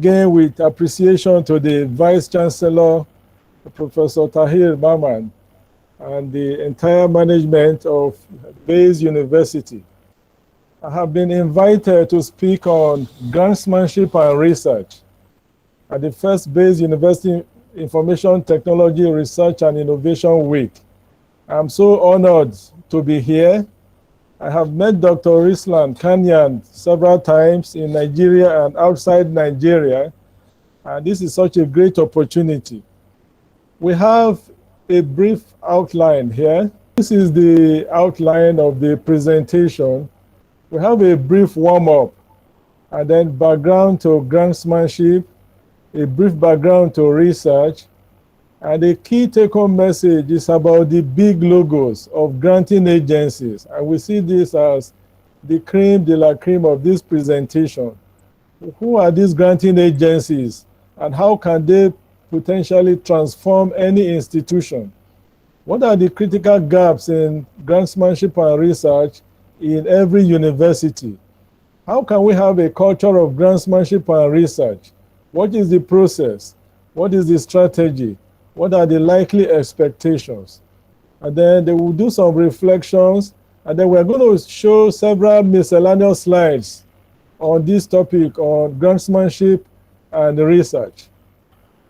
again with appreciation to the Vice Chancellor, Professor Tahir Maman, and the entire management of Bayes University. I have been invited to speak on grantsmanship and research at the first Bayes University Information Technology Research and Innovation Week. I'm so honored to be here. I have met Dr. Rislan Kanyan several times in Nigeria and outside Nigeria, and this is such a great opportunity. We have a brief outline here. This is the outline of the presentation. We have a brief warm-up, and then background to grantsmanship, a brief background to research, and the key take-home message is about the big logos of granting agencies. And we see this as the creme de la creme of this presentation. Who are these granting agencies, and how can they potentially transform any institution? What are the critical gaps in grantsmanship and research in every university? How can we have a culture of grantsmanship and research? What is the process? What is the strategy? What are the likely expectations? And then they will do some reflections, and then we're going to show several miscellaneous slides on this topic on grantsmanship and research.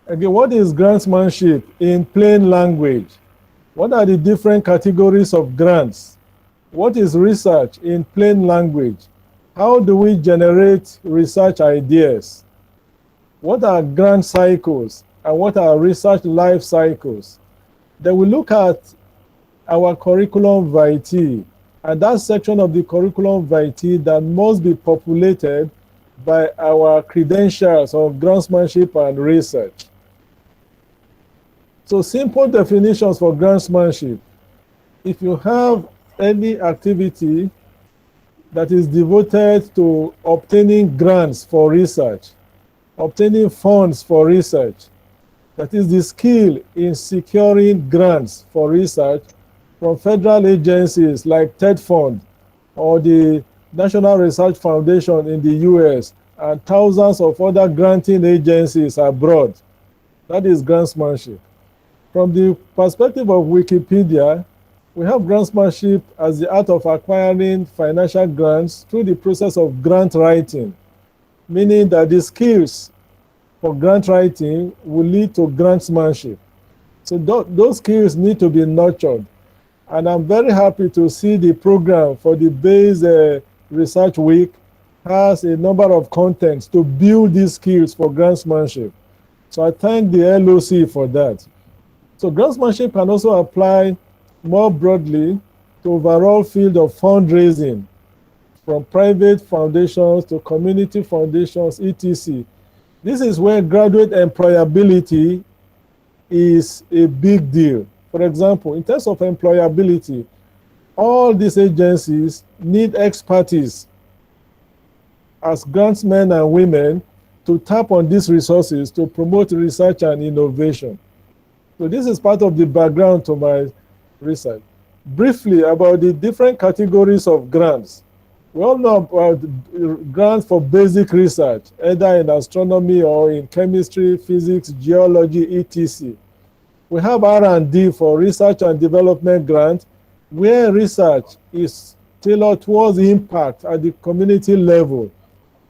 Again, what is grantsmanship in plain language? What are the different categories of grants? What is research in plain language? How do we generate research ideas? What are grant cycles, and what are research life cycles? Then we look at our curriculum vitae, and that section of the curriculum vitae that must be populated by our credentials of grantsmanship and research. So simple definitions for grantsmanship. If you have any activity that is devoted to obtaining grants for research, obtaining funds for research, that is the skill in securing grants for research from federal agencies like TED Fund or the National Research Foundation in the US and thousands of other granting agencies abroad. That is grantsmanship. From the perspective of Wikipedia, we have grantsmanship as the art of acquiring financial grants through the process of grant writing, meaning that the skills for grant writing will lead to grantsmanship. So those skills need to be nurtured. And I'm very happy to see the program for the Bayes Research Week has a number of contents to build these skills for grantsmanship. So I thank the LOC for that. So grantsmanship can also apply more broadly to overall field of fundraising, from private foundations to community foundations, etc. This is where graduate employability is a big deal. For example, in terms of employability, all these agencies need expertise as grantsmen and women to tap on these resources to promote research and innovation. So this is part of the background to my research. Briefly about the different categories of grants. We all know about grants for basic research, either in astronomy or in chemistry, physics, geology, etc. We have R&D for research and development grant, where research is tailored towards impact at the community level.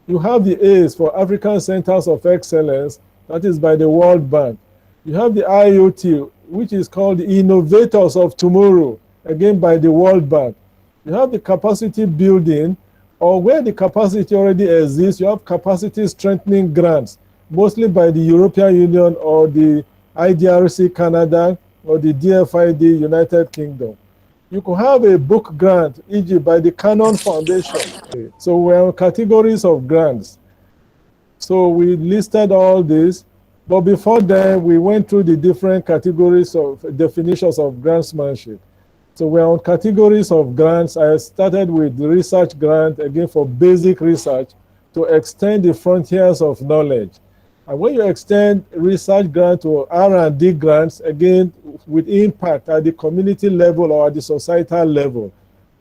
You have the A's for African Centers of Excellence, that is by the World Bank. You have the IoT, which is called the Innovators of Tomorrow, again by the World Bank. You have the capacity building, or where the capacity already exists, you have capacity strengthening grants, mostly by the European Union or the IDRC Canada or the DFID United Kingdom. You could have a book grant, e.g. by the Canon Foundation. So we're on categories of grants. So we listed all this, but before then, we went through the different categories of definitions of grantsmanship. So we're on categories of grants. I started with the research grant, again for basic research, to extend the frontiers of knowledge. And when you extend research grant to R&D grants, again, with impact at the community level or at the societal level,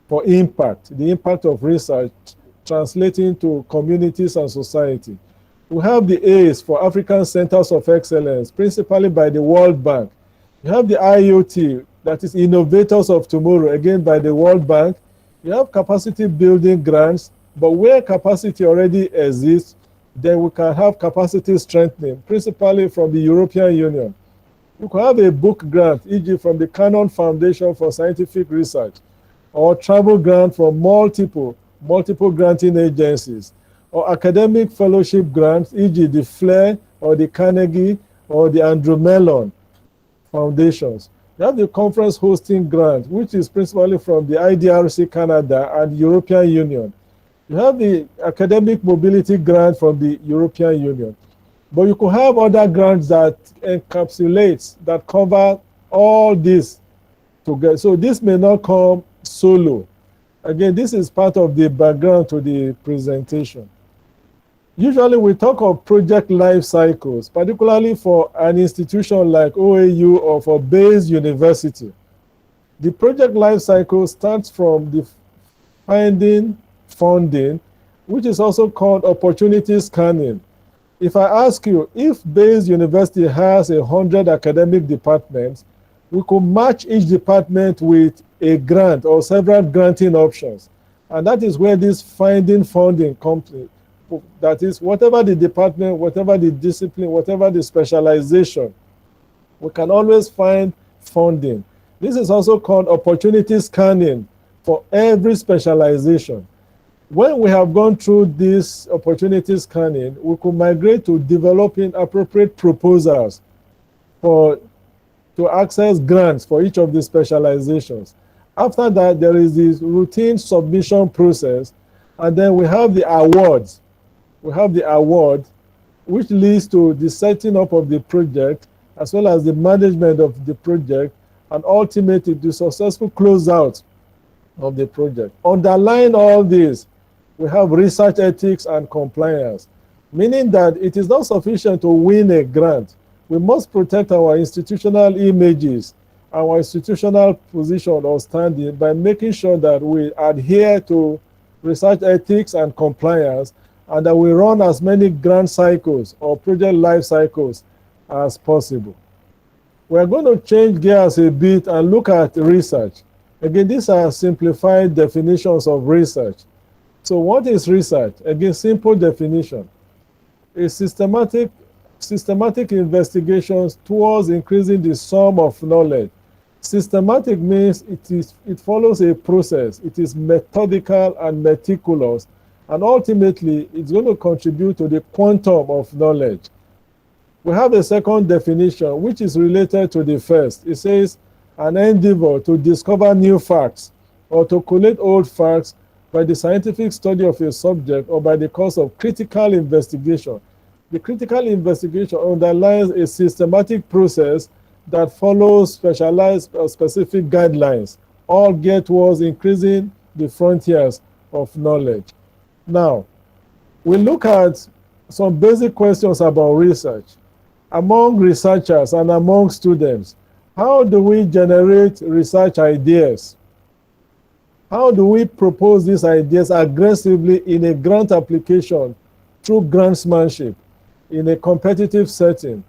for impact, the impact of research translating to communities and society. We have the A's for African Centers of Excellence, principally by the World Bank. You have the IoT, that is Innovators of Tomorrow, again by the World Bank. You have capacity building grants, but where capacity already exists, then we can have capacity strengthening, principally from the European Union. We can have a book grant, e.g. from the Canon Foundation for Scientific Research, or travel grant from multiple granting agencies, or academic fellowship grants, e.g. the Flair or the Carnegie or the Andrew Mellon foundations. You have the conference hosting grant, which is principally from the IDRC Canada and European Union. You have the academic mobility grant from the European Union. But you could have other grants that encapsulates, that cover all this together. So this may not come solo. Again, this is part of the background to the presentation. Usually we talk of project life cycles, particularly for an institution like OAU or for Bayes University. The project life cycle starts from the finding funding, which is also called opportunity scanning. If I ask you, if Bayes University has 100 academic departments, we could match each department with a grant or several granting options. And that is where this finding funding comes in. That is, whatever the department, whatever the discipline, whatever the specialization, we can always find funding. This is also called opportunity scanning for every specialization. When we have gone through this opportunity scanning, we could migrate to developing appropriate proposals to access grants for each of the specializations. After that, there is this routine submission process, and then we have the awards. We have the award, which leads to the setting up of the project, as well as the management of the project, and ultimately the successful closeout of the project. Underlying all this, we have research ethics and compliance, meaning that it is not sufficient to win a grant. We must protect our institutional images, our institutional position or standing by making sure that we adhere to research ethics and compliance, and that we run as many grant cycles or project life cycles as possible. We're going to change gears a bit and look at research. Again, these are simplified definitions of research. So what is research? Again, simple definition. A systematic investigations towards increasing the sum of knowledge. Systematic means it follows a process. It is methodical and meticulous, and ultimately it's going to contribute to the quantum of knowledge. We have a second definition, which is related to the first. It says an endeavor to discover new facts or to collate old facts by the scientific study of a subject or by the course of critical investigation. The critical investigation underlies a systematic process that follows specialized or specific guidelines, all geared towards increasing the frontiers of knowledge. Now, we look at some basic questions about research. Among researchers and among students, how do we generate research ideas? How do we propose these ideas aggressively in a grant application through grantsmanship in a competitive setting?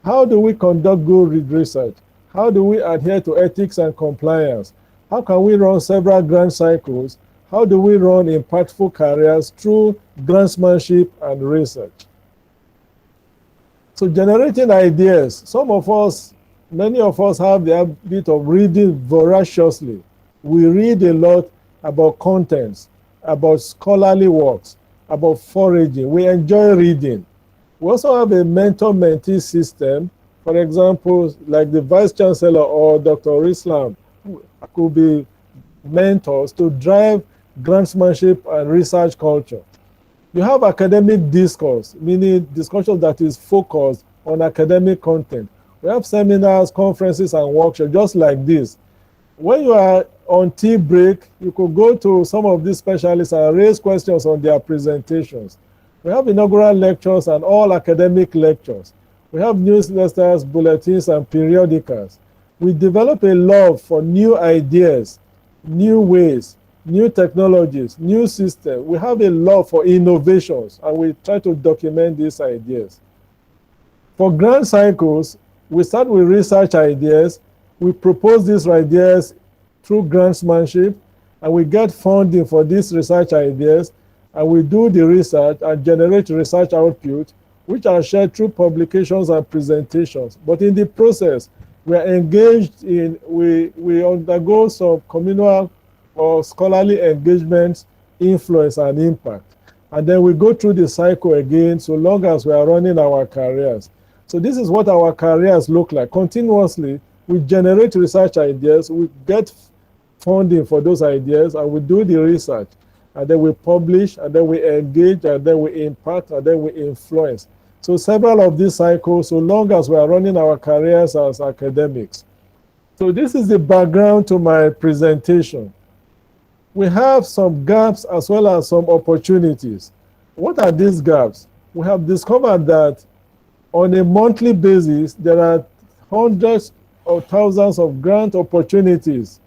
How do we conduct good research? How do we adhere to ethics and compliance? How can we run several grant cycles? How do we run impactful careers through grantsmanship and research? So generating ideas, many of us have the habit of reading voraciously. We read a lot about contents, about scholarly works, about foraging. We enjoy reading. We also have a mentor-mentee system. For example, like the Vice Chancellor or Dr. Islam could be mentors to drive grantsmanship and research culture. You have academic discourse, meaning discussion that is focused on academic content. We have seminars, conferences, and workshops just like this. When you are on tea break, you could go to some of these specialists and raise questions on their presentations. We have inaugural lectures and all academic lectures. We have newsletters, bulletins, and periodicals. We develop a love for new ideas, new ways, new technologies, new systems. We have a love for innovations, and we try to document these ideas. For grant cycles, we start with research ideas. We propose these ideas through grantsmanship, and we get funding for these research ideas, and we do the research and generate research output, which are shared through publications and presentations. But in the process, we are engaged in, we undergo some communal or scholarly engagements, influence, and impact. And then we go through the cycle again so long as we are running our careers. So this is what our careers look like. Continuously, we generate research ideas, we get funding for those ideas, and we do the research. And then we publish, and then we engage, and then we impact, and then we influence. So several of these cycles, so long as we are running our careers as academics. So this is the background to my presentation. We have some gaps as well as some opportunities. What are these gaps? We have discovered that on a monthly basis, there are hundreds of thousands of grant opportunities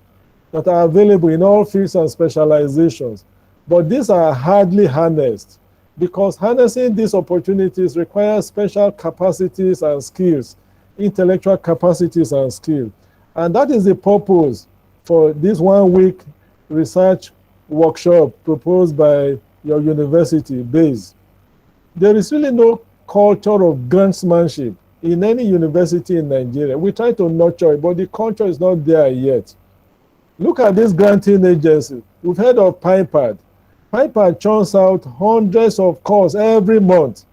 that are available in all fields and specializations. But these are hardly harnessed, because harnessing these opportunities requires special capacities and skills, intellectual capacities and skills. And that is the purpose for this 1 week research workshop proposed by your university base. There is really no culture of grantsmanship in any university in Nigeria. We try to nurture it, but the culture is not there yet. Look at this granting agency. We've heard of PIPAD. PIPAD churns out hundreds of calls every month.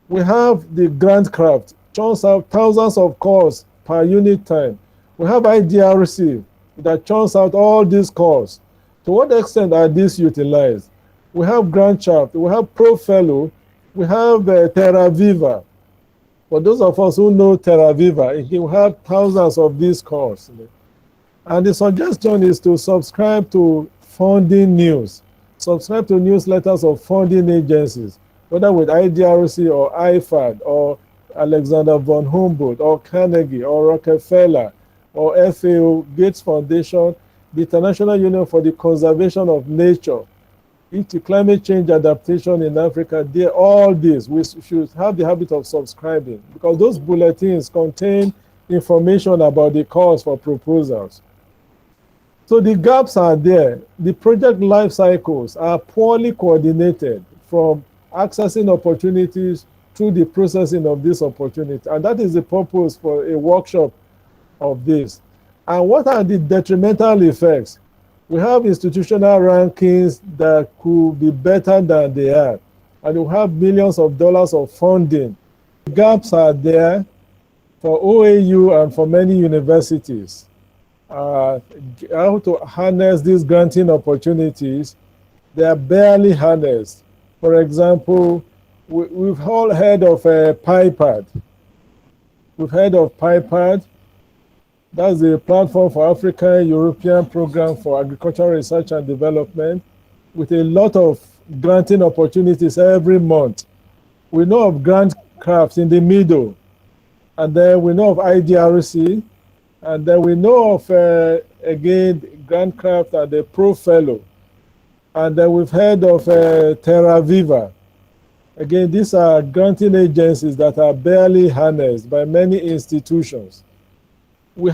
We have the grant craft, churns out thousands of calls per unit time. We have IDRC that churns out all these calls. To what extent are these utilized? We have grant chapter, we have Prof fellow, we have Terra Viva. For those of us who know Terra Viva, you have thousands of these calls. And the suggestion is to subscribe to funding news. Subscribe to newsletters of funding agencies, whether with IDRC or IFAD or Alexander von Humboldt or Carnegie or Rockefeller or FAO, Gates Foundation, the International Union for the Conservation of Nature, climate change adaptation in Africa. All this, we should have the habit of subscribing, because those bulletins contain information about the calls for proposals. So the gaps are there. The project life cycles are poorly coordinated, from accessing opportunities through the processing of this opportunity. And that is the purpose for a workshop of this. And what are the detrimental effects? We have institutional rankings that could be better than they are. And we have millions of dollars of funding. The gaps are there for OAU and for many universities. How to harness these granting opportunities, they are barely harnessed. For example, we've all heard of PIPAD. We've heard of PIPAD. That's the Platform for African European Program for Agricultural Research and Development, with a lot of granting opportunities every month. We know of grant crafts in the middle, and then we know of IDRC, and then we know of, again, grant craft and the Prof fellow. And then we've heard of Terra Viva. Again, these are granting agencies that are barely harnessed by many institutions. We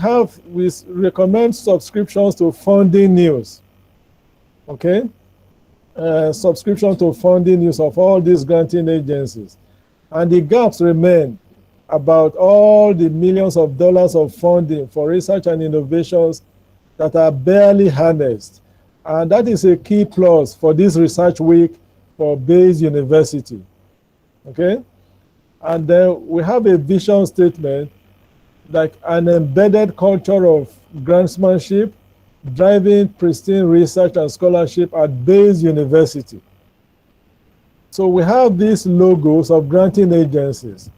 recommend subscriptions to funding news. Okay? Subscription to funding news of all these granting agencies. And the gaps remain about all the millions of dollars of funding for research and innovations that are barely harnessed. And that is a key plus for this research week for Bayes University. Okay? And then we have a vision statement, like an embedded culture of grantsmanship, driving pristine research and scholarship at Bayes University. So we have these logos of granting agencies.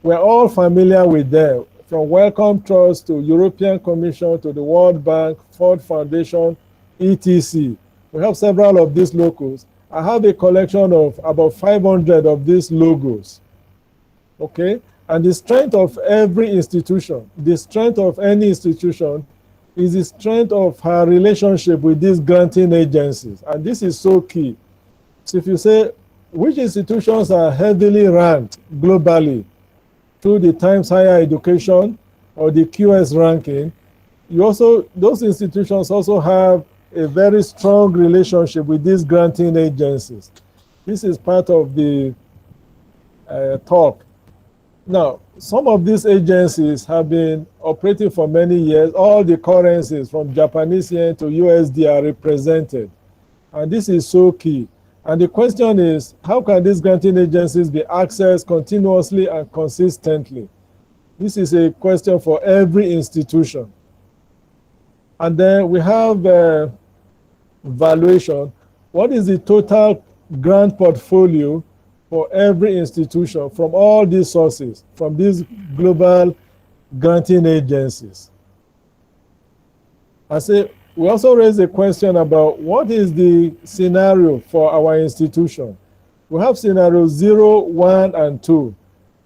We're all familiar with them, from Wellcome Trust to European Commission to the World Bank, Ford Foundation, etc. We have several of these logos. I have a collection of about 500 of these logos. Okay? And the strength of every institution, the strength of any institution, is the strength of her relationship with these granting agencies. And this is so key. So if you say, which institutions are heavily ranked globally through the Times Higher Education or the QS ranking, those institutions also have a very strong relationship with these granting agencies. This is part of the talk. Now, some of these agencies have been operating for many years. All the currencies from Japanese yen to USD are represented. And this is so key. And the question is, how can these granting agencies be accessed continuously and consistently? This is a question for every institution. And then we have valuation. What is the total grant portfolio for every institution from all these sources, from these global granting agencies? I say, we also raise a question about what is the scenario for our institution. We have scenario 0, 1, and 2.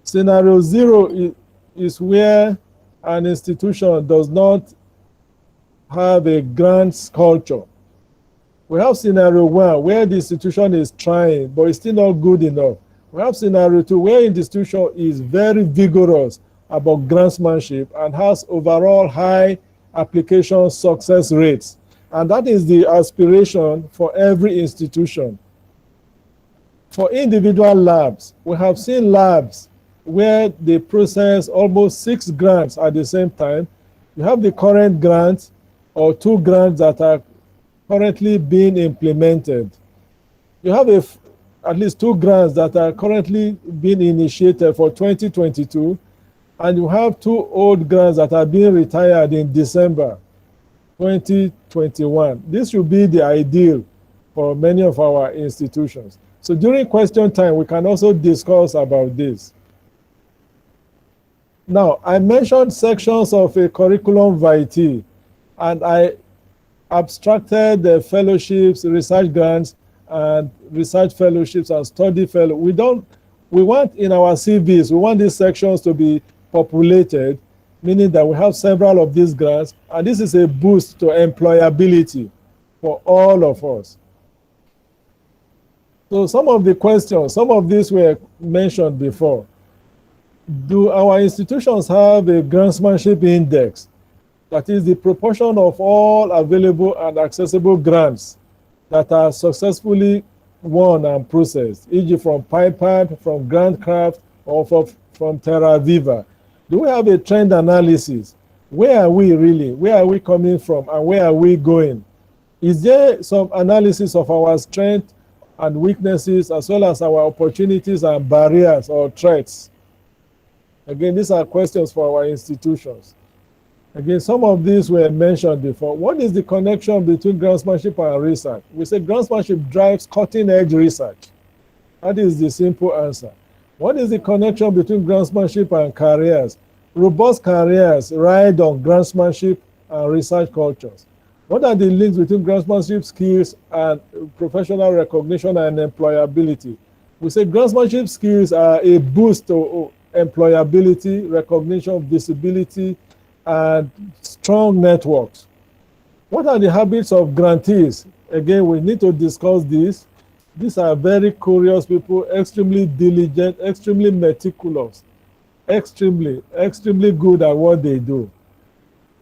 Scenario 0 is where an institution does not have a grants culture. We have scenario 1 where the institution is trying, but it's still not good enough. We have scenario 2 where the institution is very vigorous about grantsmanship and has overall high application success rates. And that is the aspiration for every institution. For individual labs, we have seen labs where they process almost 6 grants at the same time. You have the current grant or 2 grants that are currently being implemented. You have at least 2 grants that are currently being initiated for 2022, and you have 2 old grants that are being retired in December 2021. This should be the ideal for many of our institutions. So during question time, we can also discuss about this. Now, I mentioned sections of a curriculum vitae, and I abstracted the fellowships, research grants, and research fellowships and study fellow. We want in our CVs, we want these sections to be populated, meaning that we have several of these grants, and this is a boost to employability for all of us. So some of the questions, some of these were mentioned before. Do our institutions have a Grassmanship index? That is the proportion of all available and accessible grants that are successfully won and processed, e.g. from PIPAD, from GrantCraft, or from Terra Viva. Do we have a trend analysis? Where are we really? Where are we coming from and where are we going? Is there some analysis of our strengths and weaknesses as well as our opportunities and barriers or threats? Again, these are questions for our institutions. Again, some of these were mentioned before. What is the connection between grantsmanship and research? We say grantsmanship drives cutting-edge research. That is the simple answer. What is the connection between grantsmanship and careers? Robust careers ride on grantsmanship and research cultures. What are the links between grantsmanship skills and professional recognition and employability? We say grantsmanship skills are a boost to employability, recognition, visibility, and strong networks. What are the habits of grantees? Again, we need to discuss this. These are very curious people, extremely diligent, extremely meticulous, extremely good at what they do.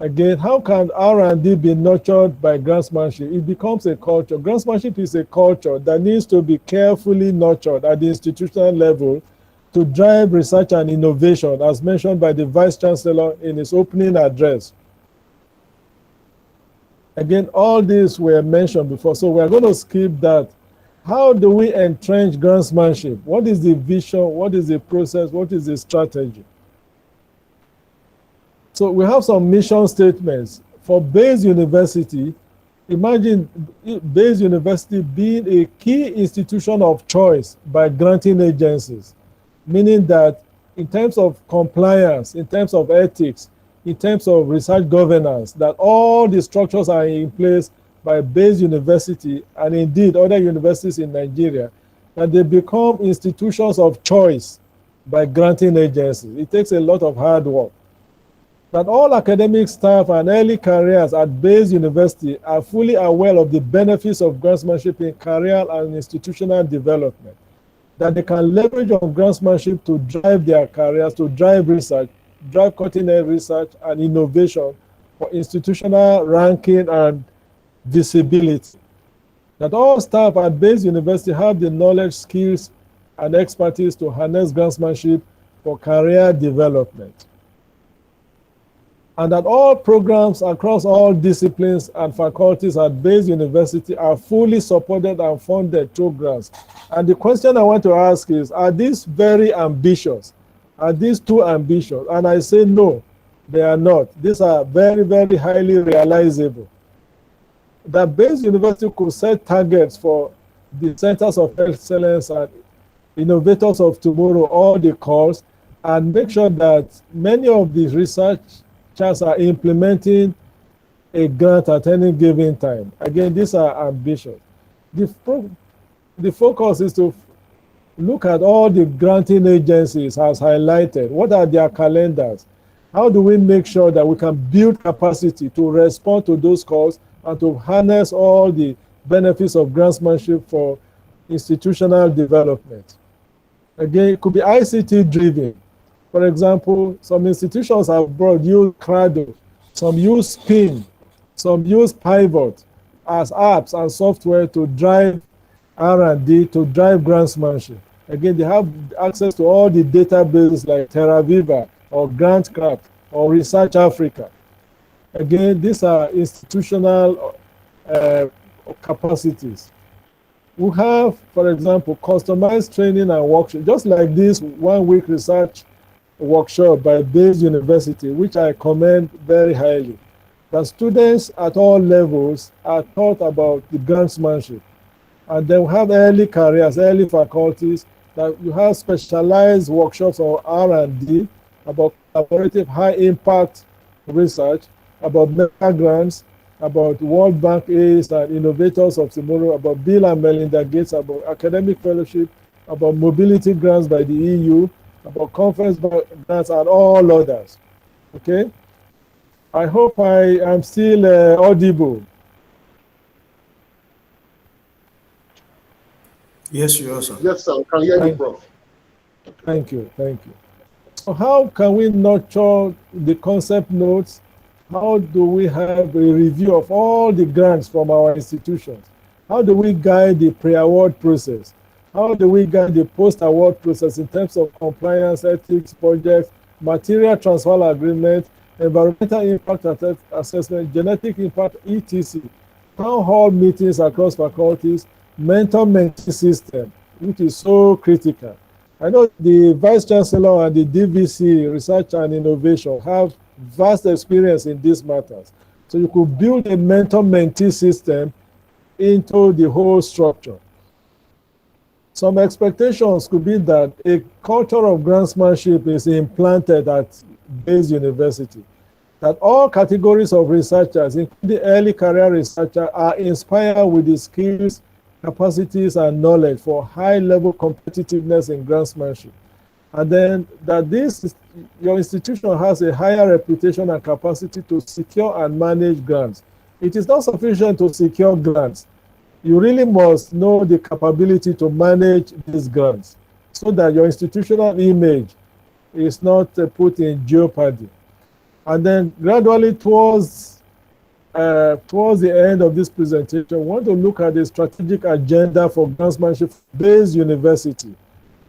Again, how can R&D be nurtured by grantsmanship? It becomes a culture. Grantsmanship is a culture that needs to be carefully nurtured at the institutional level to drive research and innovation, as mentioned by the Vice Chancellor in his opening address. Again, all these were mentioned before, so we're going to skip that. How do we entrench grantsmanship? What is the vision? What is the process? What is the strategy? So we have some mission statements. For Bayes University, imagine Bayes University being a key institution of choice by granting agencies, meaning that in terms of compliance, in terms of ethics, in terms of research governance, that all the structures are in place by Bayes University and indeed other universities in Nigeria, that they become institutions of choice by granting agencies. It takes a lot of hard work. that all academic staff and early careers at Bayes University are fully aware of the benefits of grantsmanship in career and institutional development, that they can leverage on grantsmanship to drive their careers, to drive research, drive cutting-edge research and innovation for institutional ranking and visibility. That all staff at Bayes University have the knowledge, skills, and expertise to harness grantsmanship for career development. And that all programs across all disciplines and faculties at Bayes University are fully supported and funded through grants. And the question I want to ask is, are these very ambitious? Are these too ambitious? And I say no, they are not. These are very, very highly realizable. That Bayes University could set targets for the centers of excellence and innovators of tomorrow, all the calls, and make sure that many of these researchers are implementing a grant at any given time. Again, these are ambitious. The focus is to look at all the granting agencies as highlighted. What are their calendars? How do we make sure that we can build capacity to respond to those calls and to harness all the benefits of grantsmanship for institutional development? Again, it could be ICT driven. For example, some institutions have use Cradle, some use Spin, some use Pivot as apps and software to drive R&D, to drive grantsmanship. Again, they have access to all the databases like TerraViva or GrantCraft or Research Africa. Again, these are institutional capacities. We have, for example, customized training and workshop, just like this one-week research workshop by Bayes University, which I commend very highly. The students at all levels are taught about the grantsmanship. And then we have early careers, early faculties, that you have specialized workshops on R&D, about collaborative high-impact research, about mega grants, about World Bank aids and innovators of tomorrow, about Bill and Melinda Gates, about academic fellowship, about mobility grants by the EU, about conference grants and all others. Okay? I hope I am still audible. Yes, you are, sir. Yes, sir. Can hear you, Prof. Thank you, thank you. So how can we nurture the concept notes? How do we have a review of all the grants from our institutions? How do we guide the pre-award process? How do we guide the post-award process in terms of compliance, ethics, projects, material transfer agreement, environmental impact assessment, genetic impact, etc. Town hall meetings across faculties, mentor-mentee system, which is so critical. I know the Vice Chancellor and the DVC, Research and Innovation, have vast experience in these matters. So you could build a mentor-mentee system into the whole structure. Some expectations could be that a culture of grantsmanship is implanted at Bayes University, that all categories of researchers, including early career researchers, are inspired with the skills, capacities, and knowledge for high-level competitiveness in grantsmanship. And then that your institution has a higher reputation and capacity to secure and manage grants. It is not sufficient to secure grants. You really must know the capability to manage these grants so that your institutional image is not put in jeopardy. And then gradually towards the end of this presentation, we want to look at the strategic agenda for grantsmanship Bayes University.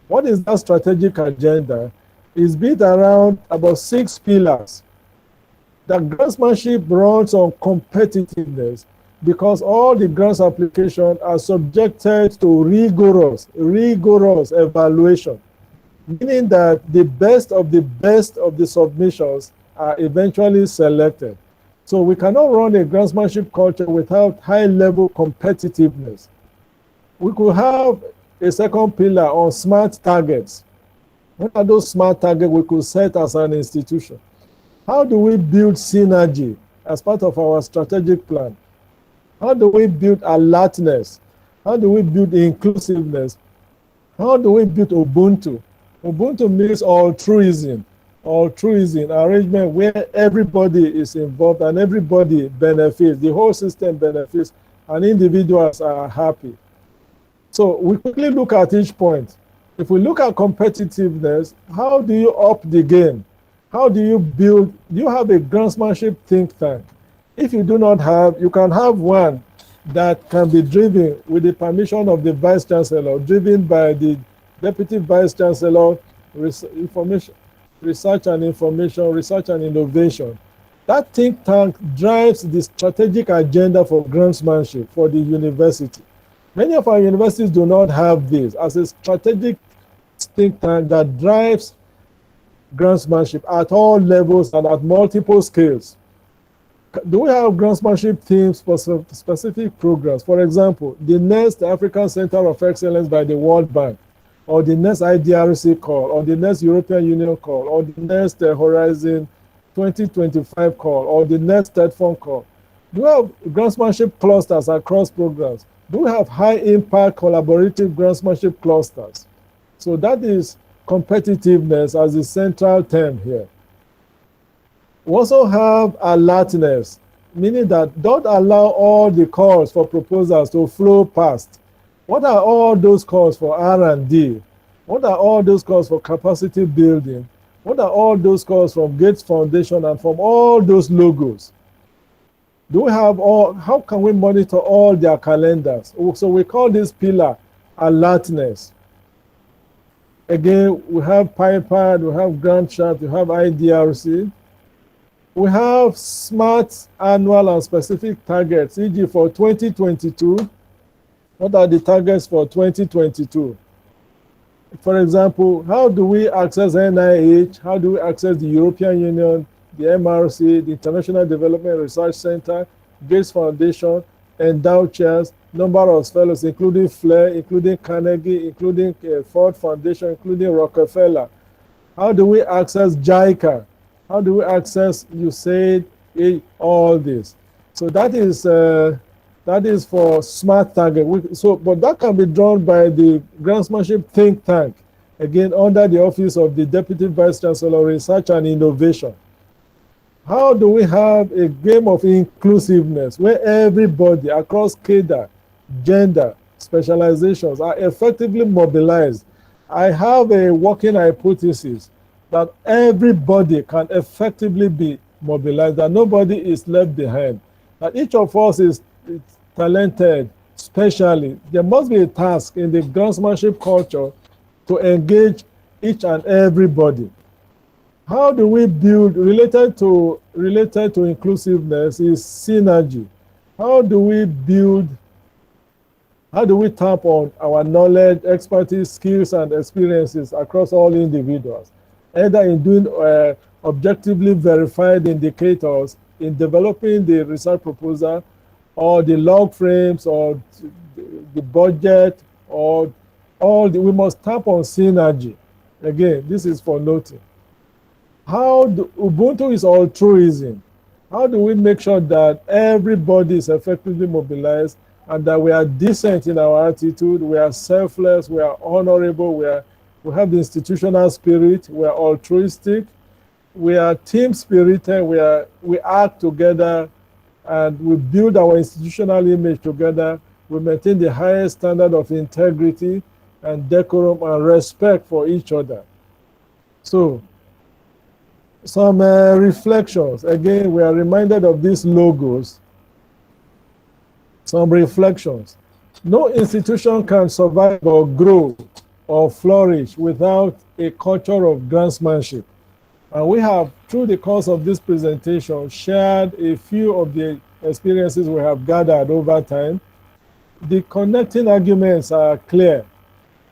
What is that strategic agenda? It's built around about 6 pillars. The grantsmanship runs on competitiveness, because all the grants applications are subjected to rigorous evaluation, meaning that the best of the submissions are eventually selected. So we cannot run a grantsmanship culture without high-level competitiveness. We could have a second pillar on smart targets. What are those smart targets we could set as an institution? How do we build synergy as part of our strategic plan? How do we build alertness? How do we build inclusiveness? How do we build Ubuntu? Ubuntu means altruism. altruism, arrangement where everybody is involved and everybody benefits, the whole system benefits, and individuals are happy. So we quickly look at each point. If we look at competitiveness, how do you up the game? How do you build? Do you have a Grassmanship think tank? If you do not have, you can have one that can be driven with the permission of the Vice Chancellor, driven by the Deputy Vice Chancellor, information, research and information, research and innovation. That think tank drives the strategic agenda for Grassmanship for the university. Many of our universities do not have this as a strategic think tank that drives Grassmanship at all levels and at multiple scales. Do we have Grassmanship themes for specific programs? For example, the next African Center of Excellence by the World Bank, or the next IDRC call, or the next European Union call, or the next Horizon 2025 call, or the next third fund call. Do we have Grassmanship clusters across programs? Do we have high impact collaborative Grassmanship clusters? So that is competitiveness as the central term here. We also have alertness, meaning that don't allow all the calls for proposals to flow past. What are all those calls for R&D? What are all those calls for capacity building? What are all those calls from Gates Foundation and from all those logos? Do we have all, how can we monitor all their calendars? So we call this pillar alertness. Again, we have PIPAD, we have Grantchat, we have IDRC. We have smart annual and specific targets, e.g. for 2022. What are the targets for 2022? For example, how do we access NIH? How do we access the European Union, the MRC, the International Development Research Center, Gates Foundation, endowed chairs, number of fellows, including Flair, including Carnegie, including Ford Foundation, including Rockefeller? How do we access JICA? How do we access USAID, all this? So that is for smart target. But that can be drawn by the Grassmanship think tank, again, under the office of the Deputy Vice Chancellor, Research and Innovation. How do we have a game of inclusiveness where everybody across cadre, gender, specializations are effectively mobilized? I have a working hypothesis that everybody can effectively be mobilized, that nobody is left behind, that each of us is talented, specially. There must be a task in the Grassmanship culture to engage each and everybody. How do we build, related to inclusiveness is synergy. How do we tap on our knowledge, expertise, skills, and experiences across all individuals, either in doing objectively verified indicators, in developing the research proposal, or the log frames, or the budget, or we must tap on synergy. Again, this is for noting. Ubuntu is altruism. How do we make sure that everybody is effectively mobilized and that we are decent in our attitude, we are selfless, we are honorable, we have the institutional spirit, we are altruistic, we are team spirited, we act together, and we build our institutional image together. We maintain the highest standard of integrity and decorum and respect for each other. So, some reflections. Again, we are reminded of these logos. Some reflections. No institution can survive or grow or flourish without a culture of Grassmanship. And we have, through the course of this presentation, shared a few of the experiences we have gathered over time. The connecting arguments are clear,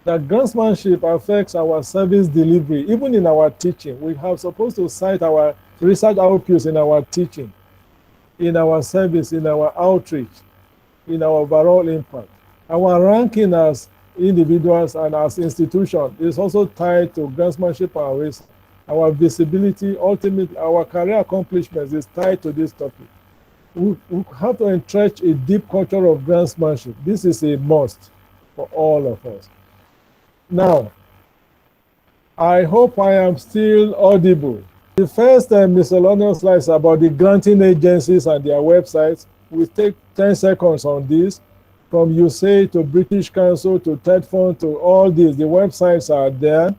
that Grassmanship affects our service delivery, even in our teaching. We are supposed to cite our research outputs in our teaching, in our service, in our outreach, in our overall impact. Our ranking as individuals and as institutions is also tied to Grassmanship and research. Our visibility, ultimately, our career accomplishments is tied to this topic. We have to entrench a deep culture of Grassmanship. This is a must for all of us. Now, I hope I am still audible. The first miscellaneous slide is about the granting agencies and their websites. We take 10 seconds on this. From USAID to British Council to TEDFund to all these, the websites are there.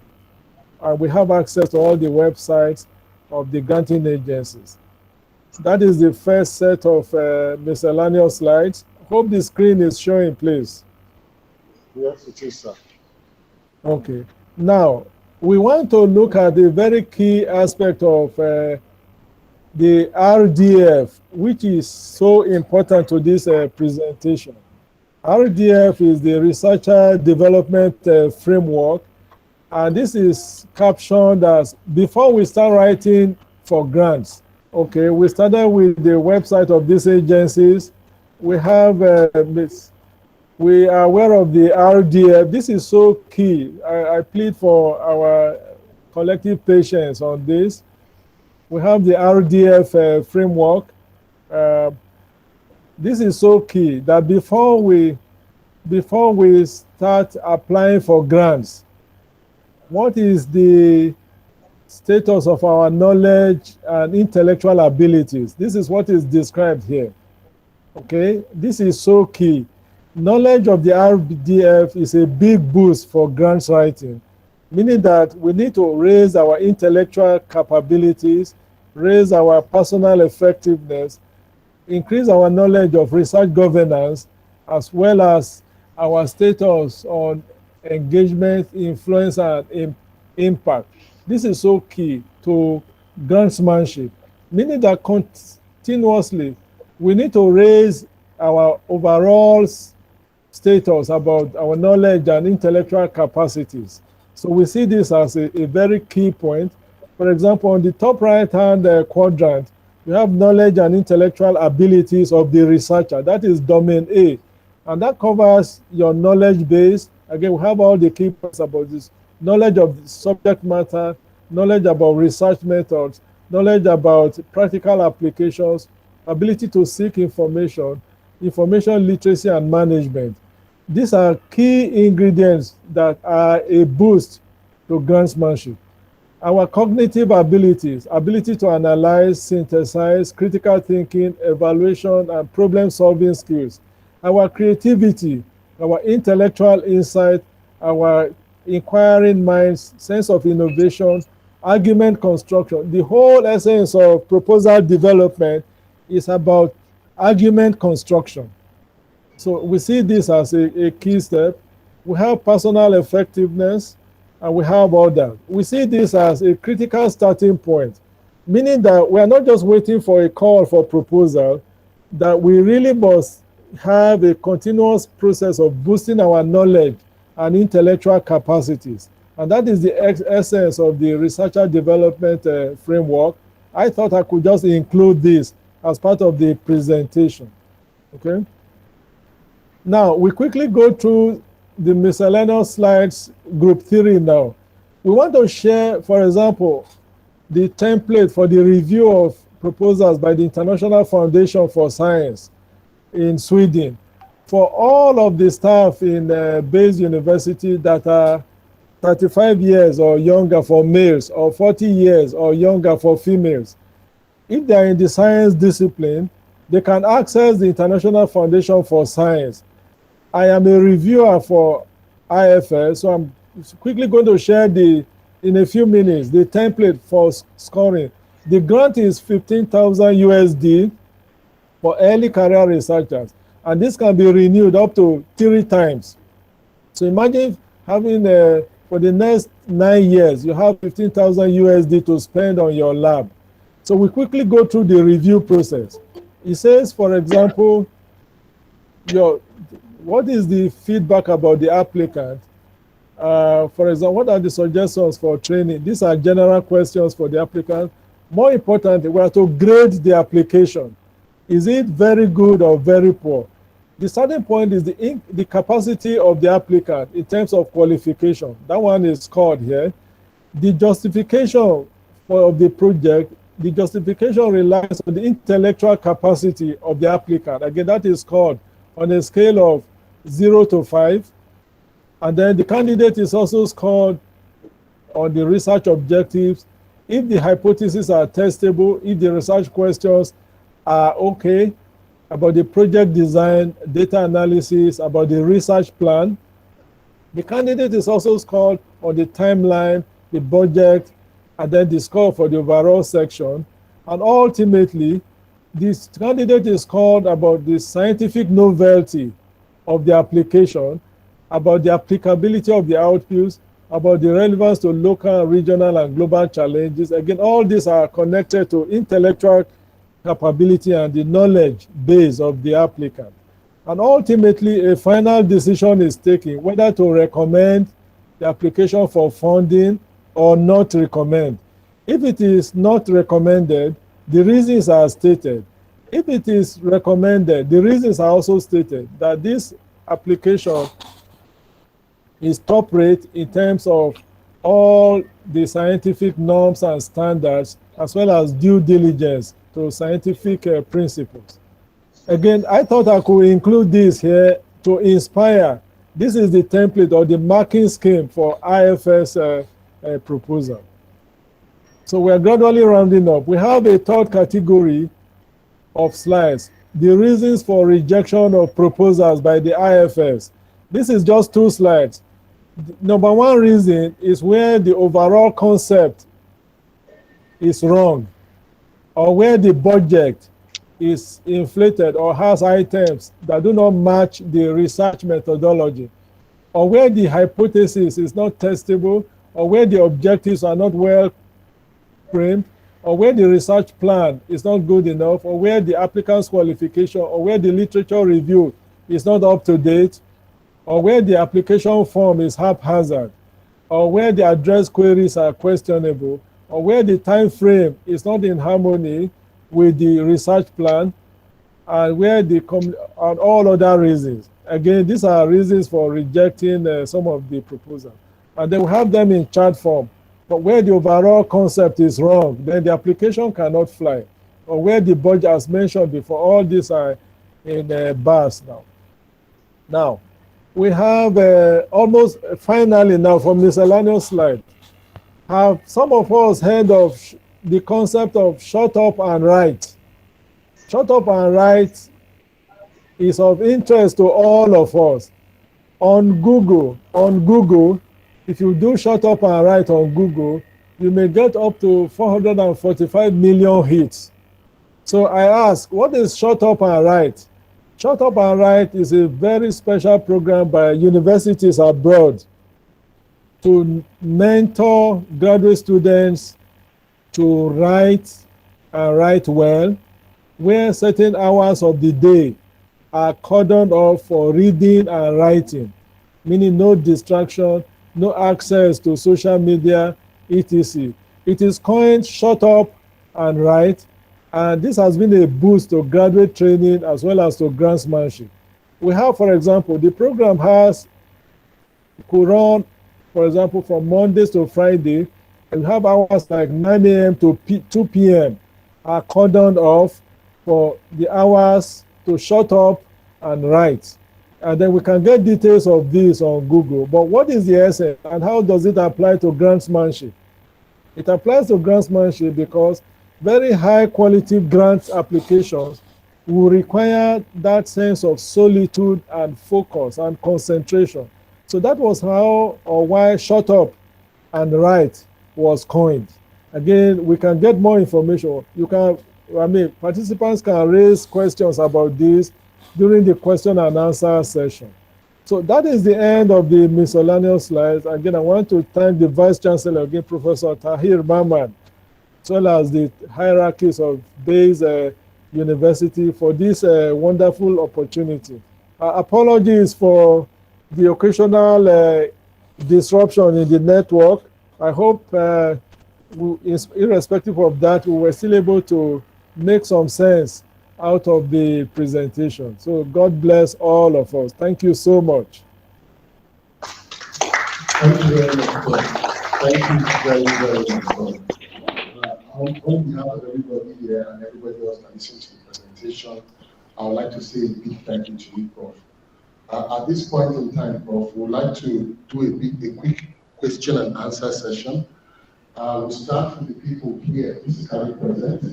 And we have access to all the websites of the granting agencies. That is the first set of miscellaneous slides. Hope the screen is showing, please. Yes, it is, sir. Okay. Now, we want to look at the very key aspect of the RDF, which is so important to this presentation. RDF is the Researcher Development Framework, and this is captioned as before we start writing for grants. Okay, we started with the website of these agencies. We have we are aware of the RDF. This is so key. I plead for our collective patience on this. We have the RDF framework. This is so key that before we start applying for grants, what is the status of our knowledge and intellectual abilities? This is what is described here. Okay, this is so key. Knowledge of the RDF is a big boost for grants writing, meaning that we need to raise our intellectual capabilities, raise our personal effectiveness, increase our knowledge of research governance, as well as our status on engagement, influence, and impact. This is so key to grantsmanship, meaning that continuously we need to raise our overall status about our knowledge and intellectual capacities. So we see this as a very key point. For example, on the top right-hand quadrant, we have knowledge and intellectual abilities of the researcher. That is domain A. And that covers your knowledge base. Again, we have all the key points about this. Knowledge of the subject matter, knowledge about research methods, knowledge about practical applications, ability to seek information, information literacy and management. These are key ingredients that are a boost to grantsmanship. Our cognitive abilities, ability to analyze, synthesize, critical thinking, evaluation, and problem-solving skills. Our creativity, our intellectual insight, our inquiring minds, sense of innovation, argument construction. The whole essence of proposal development is about argument construction. So we see this as a key step. We have personal effectiveness, and we have order. We see this as a critical starting point, meaning that we are not just waiting for a call for proposal, that we really must have a continuous process of boosting our knowledge and intellectual capacities. And that is the essence of the researcher development framework. I thought I could just include this as part of the presentation. Okay. Now, we quickly go through the miscellaneous slides, group 3 now. We want to share, for example, the template for the review of proposals by the International Foundation for Science in Sweden. For all of the staff in Bayes University that are 35 years or younger for males, or 40 years or younger for females, if they are in the science discipline, they can access the International Foundation for Science. I am a reviewer for IFS, so I'm quickly going to share in a few minutes, the template for scoring. The grant is 15,000 USD for early career researchers, and this can be renewed up to 3 times. So imagine having, for the next 9 years, you have 15,000 USD to spend on your lab. So we quickly go through the review process. It says, for example, what is the feedback about the applicant? For example, what are the suggestions for training? These are general questions for the applicant. More importantly, we are to grade the application. Is it very good or very poor? The starting point is the capacity of the applicant in terms of qualification. That one is scored here. The justification of the project, the justification relies on the intellectual capacity of the applicant. Again, that is scored on a scale of 0 to 5. And then the candidate is also scored on the research objectives, if the hypotheses are testable, if the research questions are okay, about the project design, data analysis, about the research plan. The candidate is also scored on the timeline, the budget, and then the score for the overall section. And ultimately, this candidate is scored about the scientific novelty of the application, about the applicability of the outputs, about the relevance to local, regional, and global challenges. Again, all these are connected to intellectual capability and the knowledge base of the applicant. And ultimately, a final decision is taken whether to recommend the application for funding or not recommend. If it is not recommended, the reasons are stated. If it is recommended, the reasons are also stated that this application is top rate in terms of all the scientific norms and standards, as well as due diligence to scientific principles. Again, I thought I could include this here to inspire. This is the template or the marking scheme for IFS proposal. So we are gradually rounding up. We have a third category of slides, the reasons for rejection of proposals by the IFS. This is just 2 slides. Number 1 reason is where the overall concept is wrong, or where the budget is inflated or has items that do not match the research methodology, or where the hypothesis is not testable, or where the objectives are not well framed, or where the research plan is not good enough, or where the applicant's qualification or where the literature review is not up to date, or where the application form is haphazard, or where the address queries are questionable, or where the time frame is not in harmony with the research plan, and where the and all other reasons. Again, these are reasons for rejecting some of the proposals. And then we have them in chart form. But where the overall concept is wrong, then the application cannot fly. Or where the budget, as mentioned before, all these are in bars now. Now, we have almost finally now from miscellaneous slide. Have some of us heard of the concept of shut up and write? Shut up and write is of interest to all of us. On Google, if you do shut up and write on Google, you may get up to 445 million hits. So I ask, what is shut up and write? Shut up and write is a very special program by universities abroad to mentor graduate students to write and write well, where certain hours of the day are cordoned off for reading and writing, meaning no distraction, no access to social media, etc. It is coined shut up and write, and this has been a boost to graduate training as well as to grantsmanship. We have, for example, the program could run, for example, from Mondays to Friday, and we have hours like 9 a.m. to 2 p.m. are cordoned off for the hours to shut up and write. And then we can get details of this on Google. But what is the essence and how does it apply to grantsmanship? It applies to grantsmanship because very high quality grant applications will require that sense of solitude and focus and concentration. So that was how or why shut up and write was coined. Again, we can get more information. Participants can raise questions about this during the question and answer session. So that is the end of the miscellaneous slides. Again, I want to thank the Vice Chancellor, again, Professor Tahir Mahman, as well as the hierarchies of Bayes University for this wonderful opportunity. Apologies for the occasional disruption in the network. I hope, irrespective of that, we were still able to make some sense out of the presentation. So God bless all of us. Thank you so much. Thank you very much, Prof. Thank you very, very much, Prof. On behalf of everybody here and everybody else that listens to the presentation, I would like to say a big thank you to you, Prof. At this point in time, Prof, we would like to do a quick question and answer session. We'll start with the people here physically present,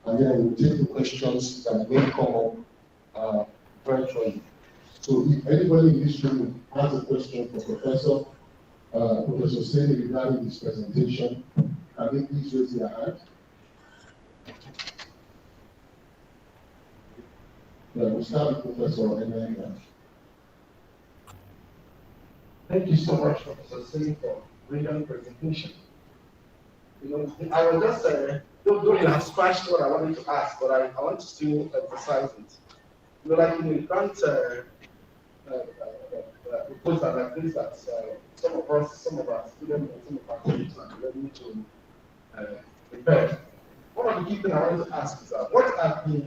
and then we'll take the questions that may come up virtually. So if anybody in this room has a question for Professor Saidu regarding this presentation, can they please raise their hand? Yeah, we'll start with Professor Oyarekhua. Thank you so much, Professor Saidu, for brilliant presentation. You know, I was just don't have scratched what I wanted to ask, but I want to still emphasize it. You know, like you can't propose that like this that some of our students and some of our colleagues are ready to prepare. One of the key things I want to ask is that what are the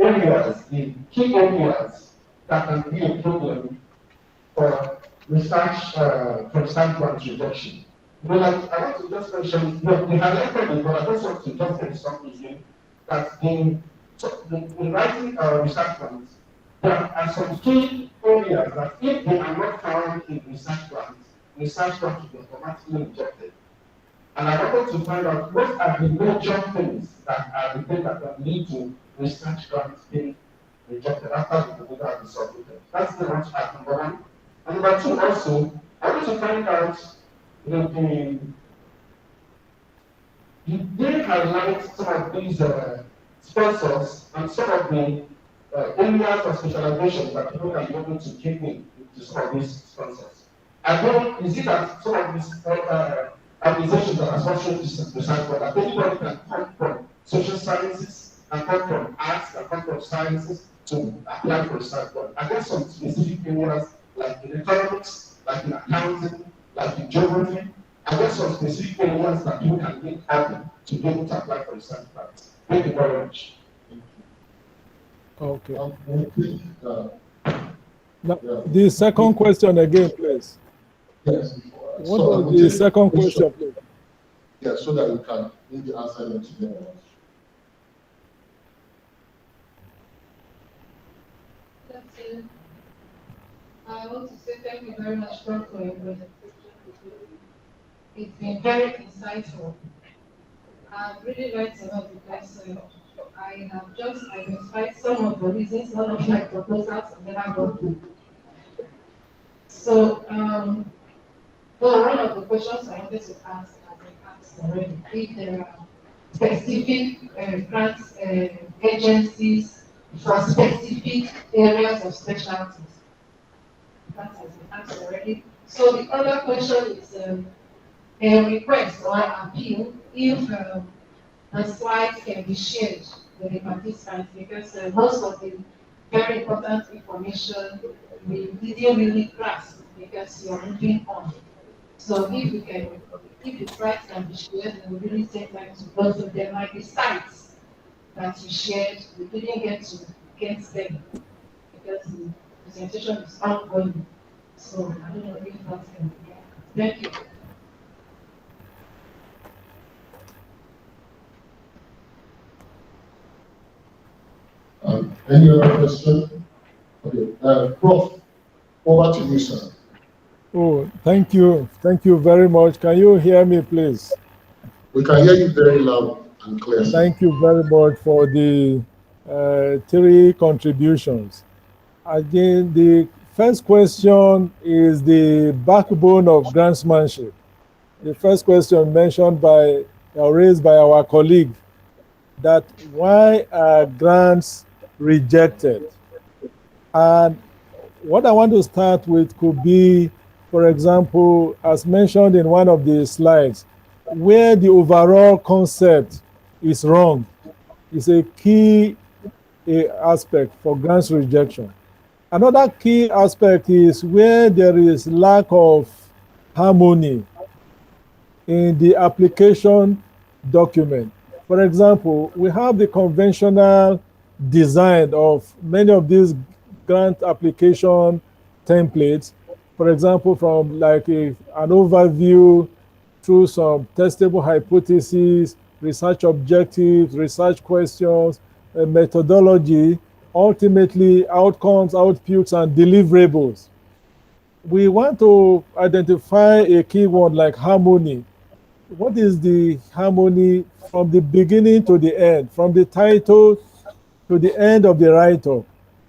areas, the key areas that can be a problem for research from standpoint rejection? You know, like I want to just mention, we have entered, but I just want to just mention something here that in writing research plans, there are some key areas that if they are not found in research plans will be automatically rejected. And I wanted to find out what are the major things that are the things that lead to research grants being rejected after the proposal has been submitted. That's the one part, number one. And number two, also, I want to find out they highlight some of these sponsors and some of the areas of specialization that people can be able to give in to some of these sponsors. And then is it that some of these organizations that are sponsoring this research work, that anybody can come from social sciences and come from arts and come from sciences to apply for research work? And there's some specific areas like in economics, like in accounting, like in geography, and there's some specific areas that people can get happy to be able to apply for research grants. Thank you very much. Okay. Now, the second question again, please. Yes. What was the second question, please? Yeah, so that we can maybe answer them together. That's it. I want to say thank you very much, Prof, for your presentation. It's been very insightful. I've really learned a lot because I have just identified some of the reasons one of my proposals have never gone through. So, one of the questions I wanted to ask has been asked already. If there are specific grants agencies for specific areas of specialties. That has been asked already. So the other question is a request or appeal if the slides can be shared with the participants, because most of the very important information we didn't really grasp because you're moving on. So if the slides can be shared, we really take time to go through. There might be sites that you shared, we didn't get them because the presentation is ongoing. So I don't know if that's going to be. Thank you. Any other question? Okay, Prof, over to you, sir. Oh, thank you. Thank you very much. Can you hear me, please? We can hear you very loud and clear, sir. Thank you very much for the 3 contributions. Again, the first question is the backbone of grantsmanship. The first question mentioned by, raised by our colleague, that why are grants rejected? And what I want to start with could be, for example, as mentioned in one of the slides, where the overall concept is wrong is a key aspect for grants rejection. Another key aspect is where there is lack of harmony in the application document. For example, we have the conventional design of many of these grant application templates. For example, from like an overview through some testable hypotheses, research objectives, research questions, methodology, ultimately outcomes, outputs, and deliverables. we want to identify a keyword like harmony. What is the harmony from the beginning to the end, from the title to the end of the write-up?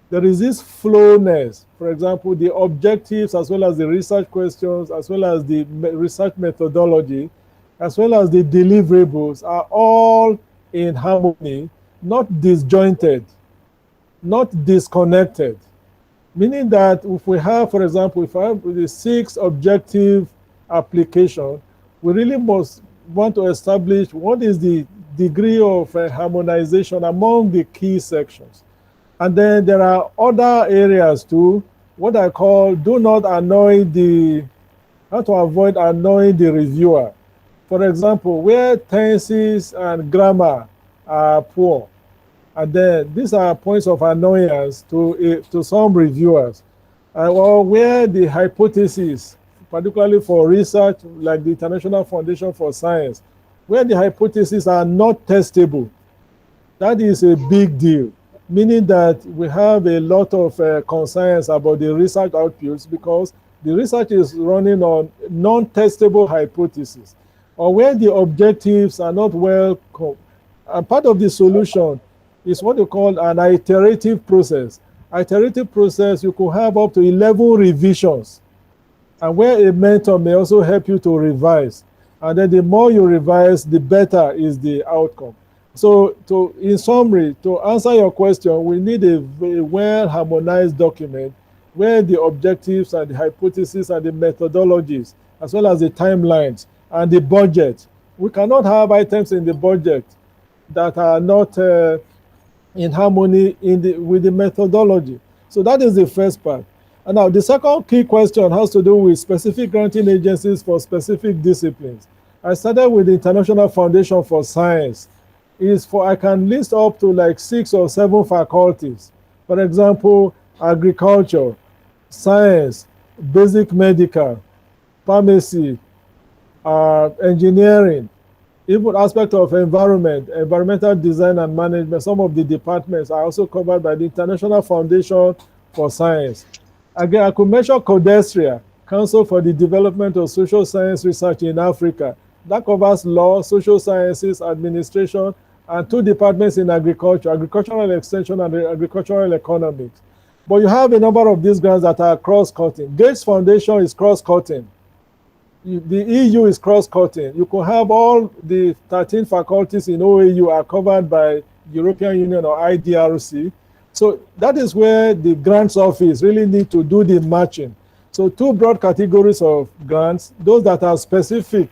There is this flowness. For example, the objectives, as well as the research questions, as well as the research methodology, as well as the deliverables are all in harmony, not disjointed, not disconnected. Meaning that if we have, for example, if I have the 6 objective application, we really must want to establish what is the degree of harmonization among the key sections. And then there are other areas too, what I call do not annoy how to avoid annoying the reviewer. For example, where tenses and grammar are poor. And then these are points of annoyance to some reviewers. Or where the hypothesis, particularly for research like the International Foundation for Science, where the hypotheses are not testable, that is a big deal. Meaning that we have a lot of concerns about the research outputs because the research is running on non-testable hypotheses, or where the objectives are not well. And part of the solution is what you call an iterative process. Iterative process, you could have up to 11 revisions, and where a mentor may also help you to revise. And then the more you revise, the better is the outcome. So in summary, to answer your question, we need a well-harmonized document where the objectives and the hypotheses and the methodologies, as well as the timelines and the budget. We cannot have items in the budget that are not in harmony with the methodology. So that is the first part. And now the second key question has to do with specific granting agencies for specific disciplines. I started with the International Foundation for Science. I can list up to like 6 or 7 faculties. For example, agriculture, science, basic medical, pharmacy, engineering, even aspect of environment, environmental design and management. Some of the departments are also covered by the International Foundation for Science. Again, I could mention Codestria, Council for the Development of Social Science Research in Africa. That covers law, social sciences, administration, and 2 departments in agriculture, agricultural extension and agricultural economics. But you have a number of these grants that are cross-cutting. Gates Foundation is cross-cutting. The EU is cross-cutting. You could have all the 13 faculties in OAU are covered by European Union or IDRC. So that is where the grants office really need to do the matching. So 2 broad categories of grants, those that are specific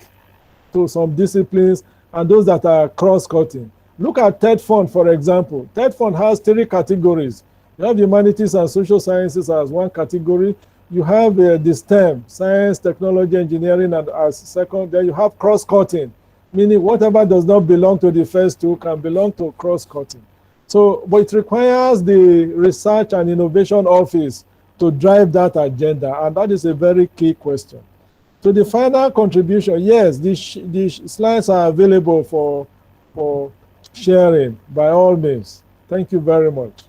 to some disciplines and those that are cross-cutting. Look at TED Fund, for example. TED Fund has 3 categories. You have humanities and social sciences as one category. You have the STEM, science, technology, engineering, and as second. Then you have cross-cutting, meaning whatever does not belong to the first 2 can belong to cross-cutting. So, but it requires the Research and Innovation Office to drive that agenda, and that is a very key question. So the final contribution, yes, these slides are available for sharing by all means. Thank you very much.